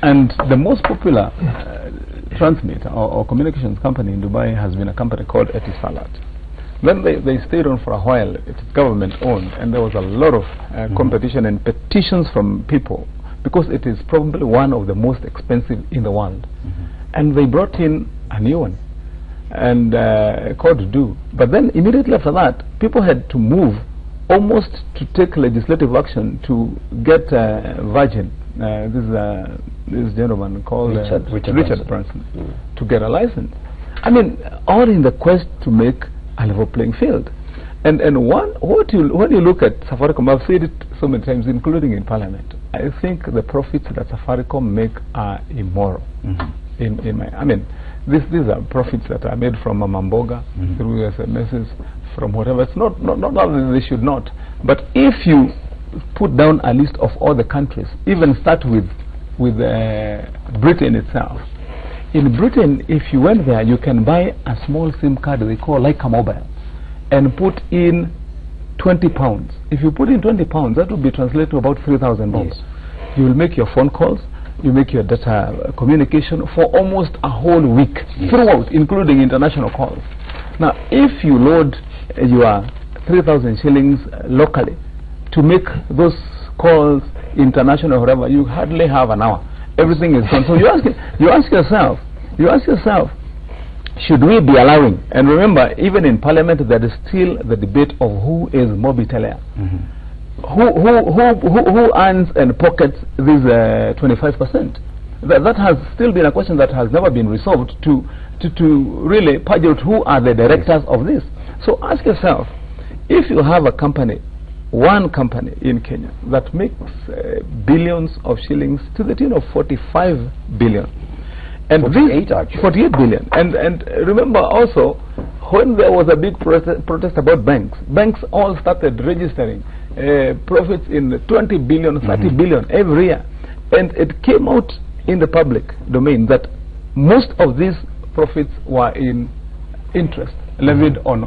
And the most popular transmitter or communications company in Dubai has been a company called Etisalat. Then they stayed on for a while. It's government owned, and there was a lot of competition and petitions from people because it is probably one of the most expensive in the world. And they brought in a new one, and called Do. But then immediately after that, people had to move almost to take legislative action to get Virgin, this gentleman called Richard Branson, to get a license. I mean, all in the quest to make a level playing field. And when you look at Safaricom, I've said it so many times, including in Parliament, I think the profits that Safaricom make are immoral. I mean, these are profits that are made from a Mamboga, through SMSs, from whatever. It's not that they should not. But if you put down a list of all the countries, even start with Britain itself. In Britain, if you went there, you can buy a small SIM card they call Leica Mobile and put in £20. If you put in £20, that would be translated to about £3,000. Yes. You will make your phone calls, you make your data communication for almost a whole week, throughout, including international calls. Now, if you load your 3,000 shillings locally to make those calls international or whatever, you hardly have an hour. Everything is gone. So you ask yourself, should we be allowing? And remember, even in Parliament, there is still the debate of who is Mobitele. Who earns and pockets this 25%? That has still been a question that has never been resolved to really purge out who are the directors of this. So ask yourself, if you have a company, one company in Kenya that makes billions of shillings to the tune of 45 billion, and 48 billion, and remember also, when there was a big protest about banks all started registering profits in 20 billion, 30 billion every year, and it came out in the public domain that most of these profits were in interest levied on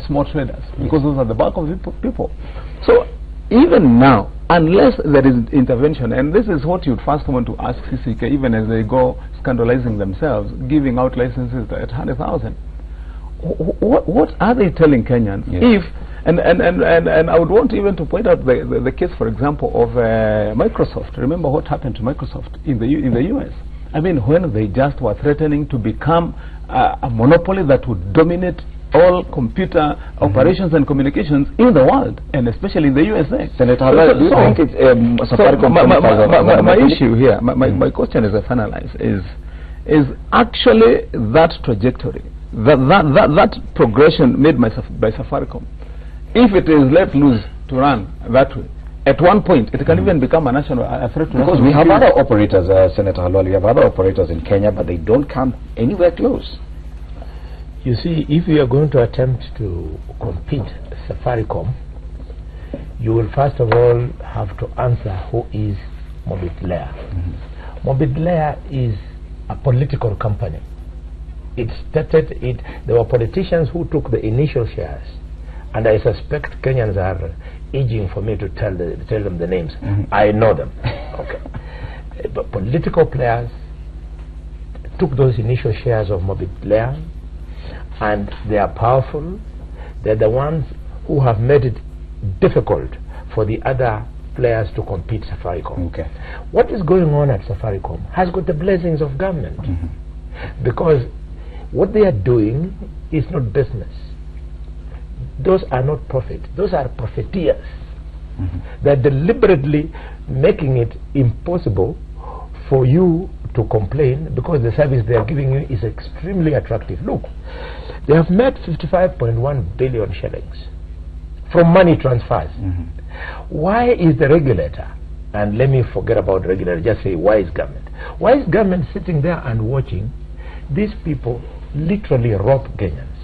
small traders, because those are the bulk of people. So even now, unless there is intervention, and this is what you'd first want to ask CCK, even as they go scandalizing themselves, giving out licenses at 100,000, what are they telling Kenyans? If and I would want even to point out the case, for example, of Microsoft. Remember what happened to Microsoft in the US? I mean, when they just were threatening to become a monopoly that would dominate all computer operations and communications in the world, and especially in the USA. Senator, do you think it's my issue here, my question as I finalize is actually that trajectory, that progression made by Safaricom, if it is let loose to run that way, at one point it can even become a threat to because we have other operators, Senator Halwale, we have other operators in Kenya, but they don't come anywhere close. You see, if you are going to attempt to compete Safaricom, you will first of all have to answer who is Mobitele. Mobitele is a political company. There were politicians who took the initial shares, and I suspect Kenyans are aging for me to tell them the names. I know them. Okay. But political players took those initial shares of Mobitele, and they are powerful. They're the ones who have made it difficult for the other players to compete Safaricom. Okay. What is going on at Safaricom has got the blessings of government, because what they are doing is not business. Those are not profit. Those are profiteers. They're deliberately making it impossible for you to complain, because the service they are giving you is extremely attractive. Look, they have made 55.1 billion shillings from money transfers. Why is the regulator, and let me forget about the regulator, just say why is government? Why is government sitting there and watching these people literally rob Kenyans?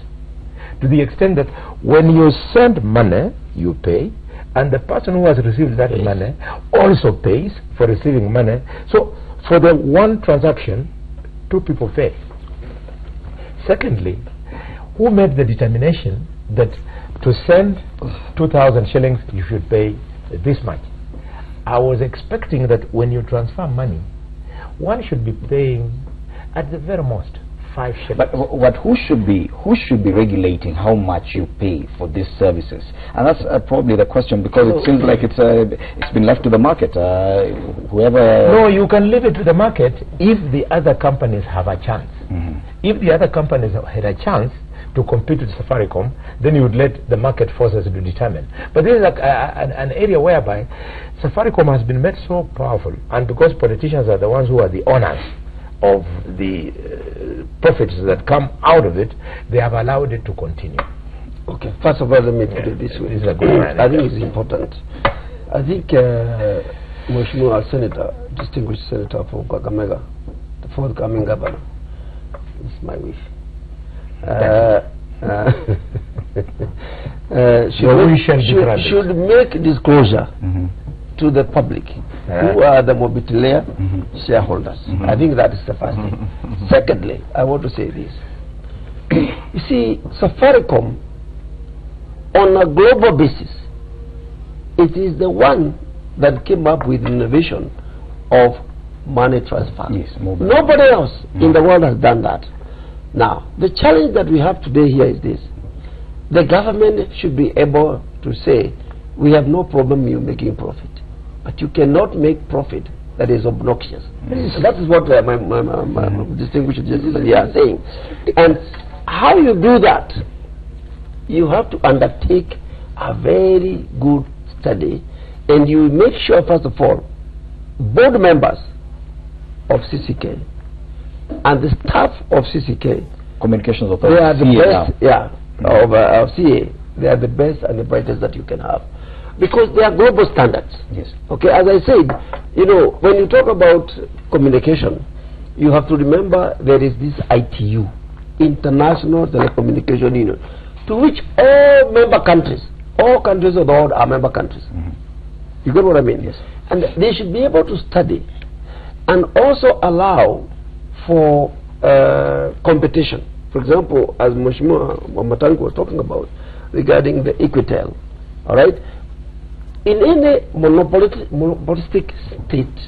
To the extent that when you send money, you pay, and the person who has received that money also pays for receiving money. So for the one transaction, two people pay. Secondly, who made the determination that to send 2,000 shillings you should pay this much? I was expecting that when you transfer money, one should be paying at the very most 5 shillings. But who should be regulating how much you pay for these services? And that's probably the question, because it seems like it's been left to the market. Whoever. No, you can leave it to the market if the other companies have a chance. If the other companies had a chance to compete with Safaricom, then you would let the market forces to determine. But this is like an area whereby Safaricom has been made so powerful, and because politicians are the ones who are the owners of the profits that come out of it, they have allowed it to continue. Okay, first of all, let me put it this way. This is a good one. I think it's important. I think Mheshimiwa Senator, distinguished Senator from Kakamega, the forthcoming governor, it's my wish. Should make disclosure to the public who are the Mobiti layer shareholders. I think that is the first thing. Secondly, I want to say this. You see, Safaricom, on a global basis, it is the one that came up with innovation of money transfer. Yes, nobody else in the world has done that. Now, the challenge that we have today here is this. The government should be able to say, we have no problem you making profit, but you cannot make profit that is obnoxious. That is what my distinguished gentlemen are saying. And how you do that, you have to undertake a very good study, and you make sure, first of all, board members of CCK and the staff of CCK, Communications Authority, they are the best, of CA. They are the best and the brightest that you can have, because they are global standards. Yes. Okay, as I said, you know, when you talk about communication, you have to remember there is this ITU, International Telecommunication Union, to which all member countries, all countries of the world are member countries. You get what I mean? Yes. And they should be able to study and also allow for competition. For example, as Mheshimiwa Matangu was talking about regarding the Equitel, all right? In any monopolistic state,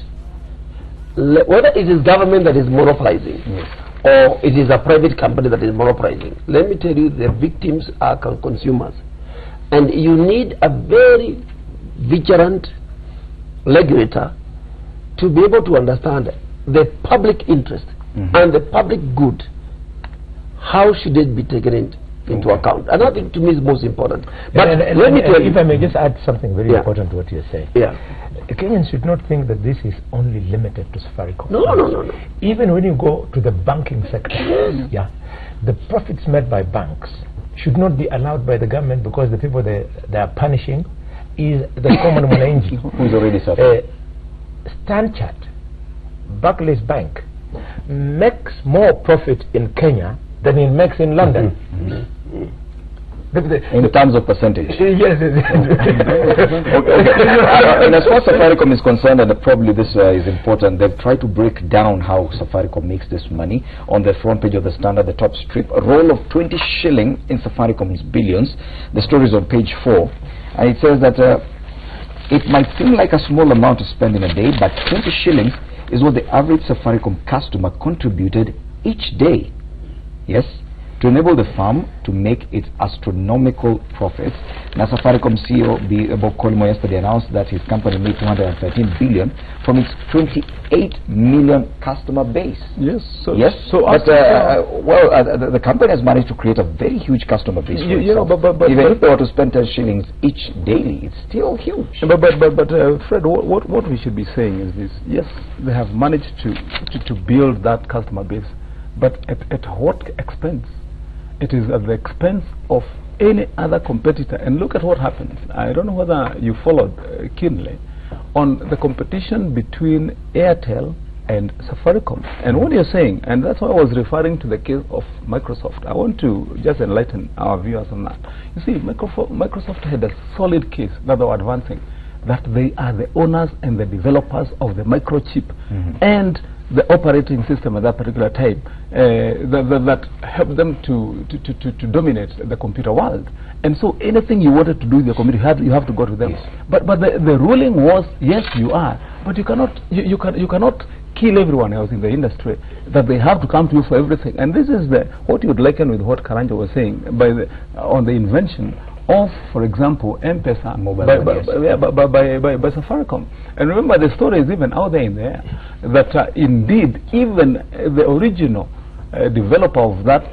whether it is government that is monopolizing or it is a private company that is monopolizing, let me tell you, the victims are consumers. And you need a very vigilant regulator to be able to understand the public interest and the public good. How should it be taken into account? And I think to me is most important. But let me tell you, if I may just add something very important to what you're saying. Kenyans should not think that this is only limited to Safaricom. No. Even when you go to the banking sector, the profits made by banks should not be allowed by the government, because the people they are punishing is the common mwananchi who's already suffering. Stanchart, Barclays Bank, makes more profit in Kenya than it makes in London. In terms of percentage. Yes. And as far as Safaricom is concerned, and probably this is important, they've tried to break down how Safaricom makes this money. On the front page of the Standard, the top strip, a roll of 20 shilling in Safaricom's billions. The story is on page 4, and it says that it might seem like a small amount to spend in a day, but 20 shillings is what the average Safaricom customer contributed each day. Yes, to enable the firm to make its astronomical profits. Now, Safaricom CEO Bob Collymore yesterday announced that his company made 213 billion from its 28 million customer base. Yes. So the company has managed to create a very huge customer base. But even if they were to spend 10 shillings each daily, it's still huge. But Fred, what we should be saying is this: yes, they have managed to build that customer base, but at what expense? It is at the expense of any other competitor. And look at what happens. I don't know whether you followed keenly on the competition between Airtel and Safaricom. And what you're saying, and that's why I was referring to the case of Microsoft. I want to just enlighten our viewers on that. You see, Microsoft had a solid case that they were advancing, that they are the owners and the developers of the microchip and the operating system at that particular time that helped them to dominate the computer world. And so anything you wanted to do with your computer, you have to go to them. But the ruling was, yes, you are, But you cannot kill everyone else in the industry, that they have to come to you for everything. And this is what you would liken with what Karanja was saying on the invention of, for example, M-Pesa by Safaricom. And remember, the story is even out there in the air that indeed even the original developer of that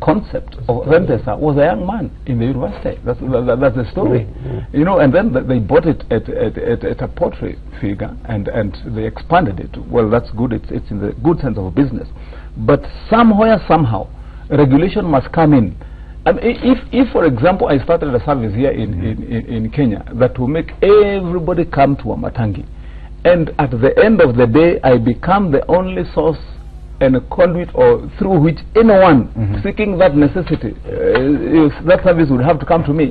concept of M-Pesa was a young man in the university. That's the story. You know, and then they bought it at a pottery figure, and they expanded it. Well, that's good. It's in the good sense of business. But somewhere, somehow, regulation must come in. I mean, if for example, I started a service here in Kenya that will make everybody come to Wamatangi, and at the end of the day, I become the only source and a conduit or through which anyone seeking that necessity, that service would have to come to me.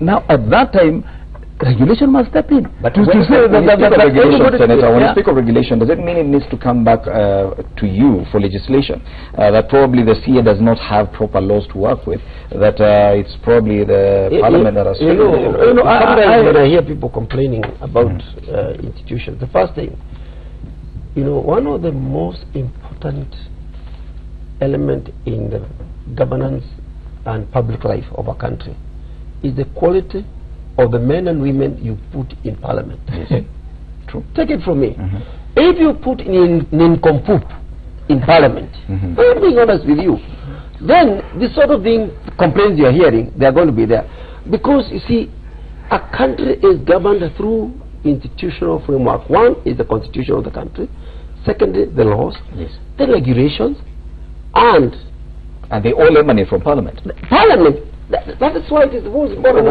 Now, at that time, regulation must step in. But when you speak of regulation, does it mean it needs to come back to you for legislation? That probably the CA does not have proper laws to work with, that it's probably the parliament that has... Sometimes when I hear people complaining about institutions, the first thing, one of the most important element in the governance and public life of a country is the quality of the men and women you put in parliament. Yes. True. Take it from me. If you put in nincompoop in parliament, I'm being honest with you, then the sort of complaints you're hearing, they're going to be there. Because, you see, a country is governed through institutional framework. One is the constitution of the country. Secondly, the laws, the regulations, and they all emanate from parliament. Parliament. That is why it is the most important.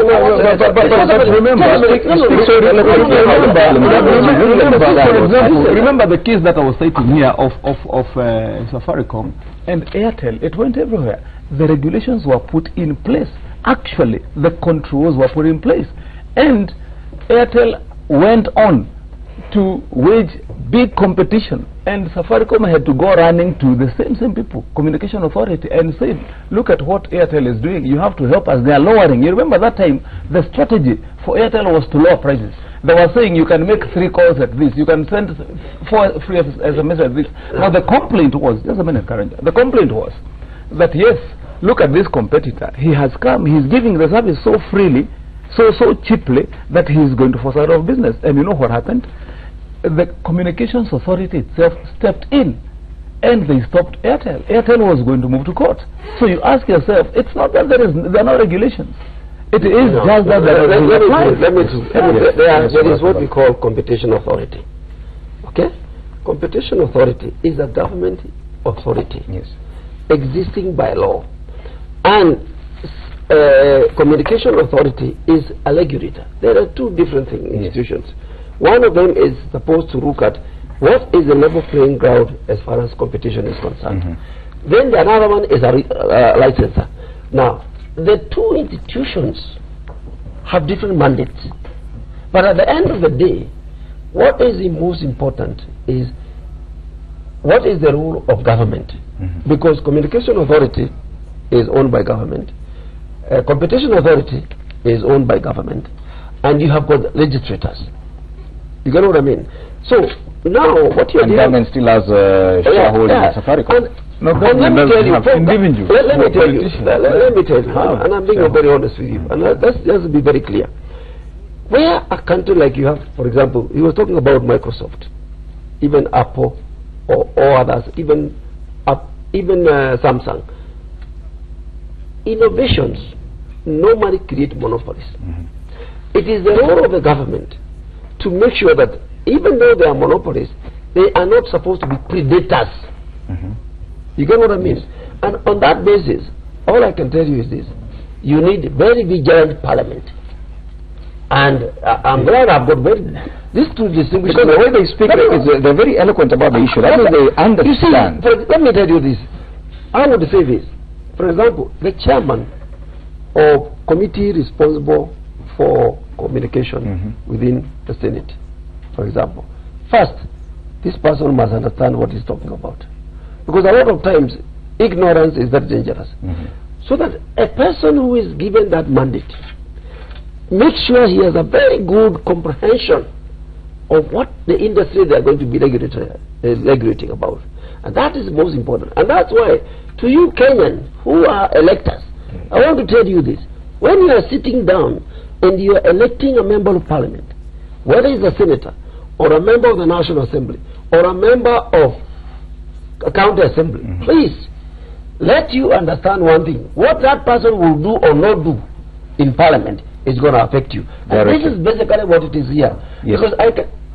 Remember the case that I was citing here of Safaricom and Airtel. It went everywhere. The regulations were put in place. Actually, the controls were put in place, and Airtel went on to wage big competition, and Safaricom had to go running to the same people, Communication Authority, and said, look at what Airtel is doing, you have to help us. They are lowering. You remember that time the strategy for Airtel was to lower prices. They were saying you can make 3 calls at this, you can send 4 free SMS at this. Now the complaint was, just a minute, Karanja, the complaint was that yes, look at this competitor, he has come, he's giving the service so freely, so cheaply, that he's going to force out of business. And you know what happened? The Communications Authority itself stepped in and they stopped Airtel. Airtel was going to move to court. So you ask yourself, it's not that there are no regulations. It is just that there is what we call Competition Authority. Okay? Competition Authority is a government authority existing by law. And Communication Authority is a regulator. There are 2 different institutions. One of them is supposed to look at what is the level playing ground as far as competition is concerned. Then the another one is a licensor. Now, the 2 institutions have different mandates. But at the end of the day, what is the most important is what is the role of government? Because Communication Authority is owned by government. Competition Authority is owned by government. And you have got legislators. You get what I mean? So now what you're doing, government still has shareholding in Safaricom. Let me tell you, and I'm being very honest with you, and let's just be very clear. Where a country like you have, for example, you were talking about Microsoft, even Apple, or others, even Samsung. Innovations normally create monopolies. It is the role of the government to make sure that even though they are monopolies, they are not supposed to be predators. You get what I mean? And on that basis, all I can tell you is this: you need very vigilant parliament. And I'm glad I've got these 2 distinguished. Because the way they speak, they're very eloquent about the issue. That means they understand. You see, let me tell you this. I would say this. For example, the chairman of committee responsible for communication within the Senate, for example. First, this person must understand what he's talking about. Because a lot of times, ignorance is that dangerous. So that a person who is given that mandate, make sure he has a very good comprehension of what the industry they are going to be regulating about. And that is most important. And that's why, to you Kenyans who are electors, I want to tell you this. When you are sitting down and you are electing a member of parliament, whether it's a senator, or a member of the National Assembly, or a member of a county assembly, please, let you understand one thing. What that person will do or not do in parliament is going to affect you. And this is basically what it is here. Yes. Because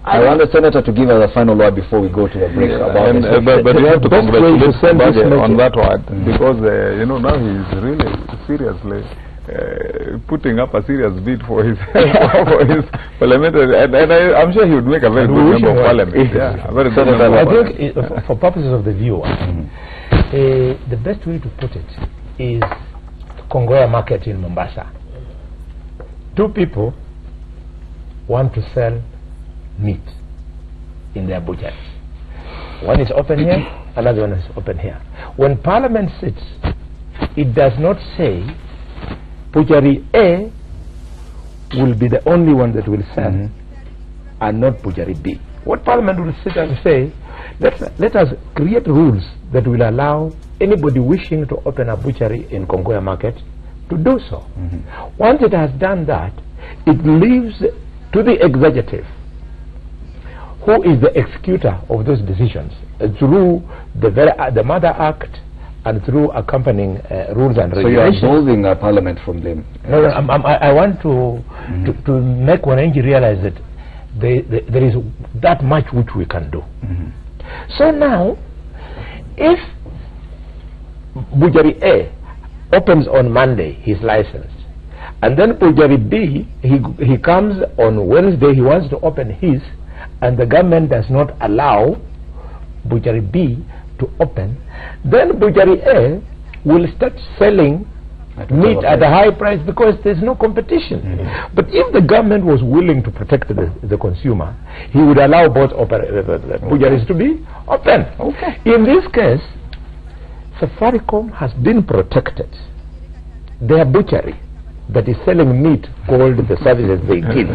I want the senator to give us a final word before we go to the break. About this. But you have to congratulate Baje on that one, because you know, now he's really seriously putting up a serious bid for his for his parliamentary, and I'm sure he would make a very good member of parliament. Yeah, a very good member of parliament. I think for purposes of the viewer, the best way to put it is Kongowea market in Mombasa. Two people want to sell meat in their butchery. One is open here, another one is open here. When Parliament sits, it does not say butchery A will be the only one that will sell and not butchery B. What Parliament will sit and say, let us create rules that will allow anybody wishing to open a butchery in Kongowea market to do so. Once it has done that, it leaves to the executive, who is the executor of those decisions, through the Mother Act and through accompanying rules and regulations. So you are absolving Parliament from them? No, I want to make Wananchi realize that there is that much which we can do. So now, if butchery A opens on Monday, he's licensed, and then butchery B, he comes on Wednesday, he wants to open his, and the government does not allow butchery B to open, then butchery A will start selling meat at a high price because there's no competition. But if the government was willing to protect the consumer, he would allow both butcheries to be open. In this case, Safaricom has been protected. Their butchery that is selling meat, called the services they give,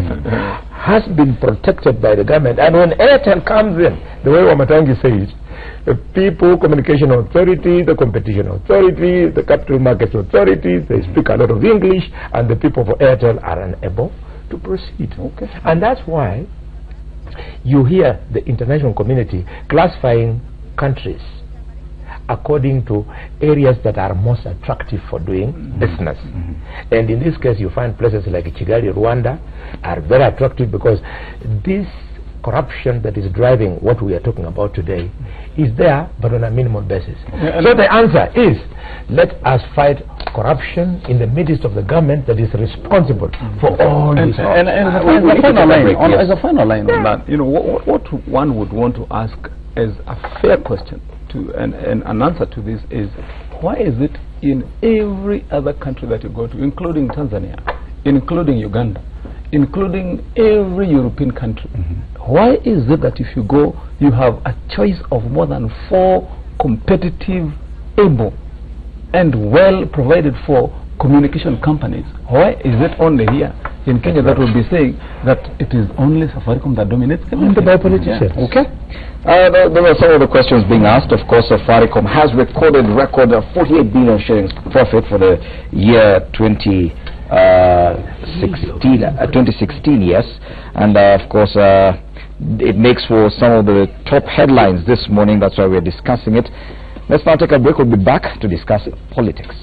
has been protected by the government. And when Airtel comes in, the way Wamatangi says, the People Communication Authority, the Competition Authority, the Capital Markets Authority, they speak a lot of English, and the people for Airtel are unable to proceed. And that's why you hear the international community classifying countries according to areas that are most attractive for doing business. And in this case, you find places like Kigali, Rwanda, are very attractive because this corruption that is driving what we are talking about today is there, but on a minimal basis. So the answer is, let us fight corruption in the midst of the government that is responsible for all this. And as a final line on that, you know, what one would want to ask as a fair question to and an answer to this is, why is it in every other country that you go to, including Tanzania, including Uganda, including every European country, why is it that if you go, you have a choice of more than 4 competitive, able and well provided for communication companies? Why is it only here in Kenya that will be saying that it is only Safaricom that dominates Kenya? By politicians. There were some of the questions being asked. Of course, Safaricom has recorded of 48 billion shillings profit for the year 2016, yes, and of course it makes for some of the top headlines this morning. That's why we're discussing it. Let's now take a break. We'll be back to discuss politics.